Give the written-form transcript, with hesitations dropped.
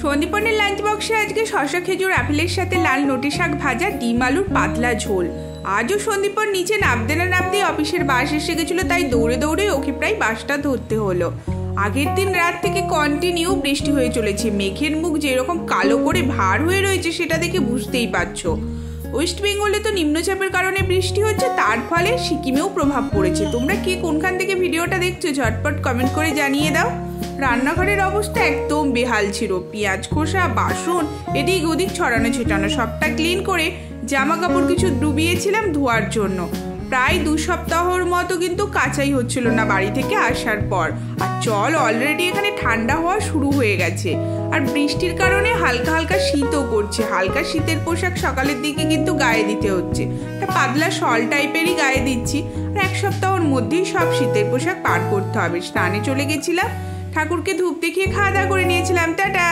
সন্দীপনের lunch বক্সে আজকে শশা খেজুর আপেলের সাথে লাল নোটে শাক ভাজা, ডিম আলুর পাতলা ঝোল। আজও সন্দীপন নিচে নামতে না নামতে অফিসের বাস এসে গেছিল, তাই দৌড়ে দৌড়ে ওকে প্রায় বাসটা ধরতে হলো। আগের দিন রাত থেকে কন্টিনিউ বৃষ্টি হয়ে চলেছে। মেঘের মুখ যেরকম কালো করে ভার হয়ে রয়েছে সেটা দেখে বুঝতেই পারছো। ওয়েস্ট বেঙ্গলে তো নিম্নচাপের কারণে বৃষ্টি হচ্ছে, তার ফলে সিকিমেও প্রভাব পড়েছে। তোমরা কে কোনখান থেকে ভিডিওটা দেখছো ঝটপট কমেন্ট করে জানিয়ে দাও। রান্নাঘরের অবস্থা একদম বেহাল ছিল। পেঁয়াজ খোসা, বাসন এদিক ওদিক ছড়ানো ছিটানো, সবটা ক্লিন করে জামা কাপড় কিছু ডুবিয়েছিলাম ধোয়ার জন্য। প্রায় 2 সপ্তাহর মতো কিন্তু কাচাই হচ্ছিল না বাড়ি থেকে আসার পর। আর জল অলরেডি এখানে ঠান্ডা হওয়া শুরু হয়ে গেছে। আর বৃষ্টির কারণে হালকা হালকা শীতও করছে। হালকা শীতের পোশাক সকালের দিকে কিন্তু গায়ে দিতে হচ্ছে। একটা পাতলা শল টাইপেরই গায়ে দিচ্ছি। আর 1 সপ্তাহের মধ্যেই সব শীতের পোশাক পার করতে হবে। স্নানে চলে গেছিলাম, ঠাকুরকে ধূপ দেখিয়ে খাওয়া দাওয়া করে নিয়েছিলাম। টাটা।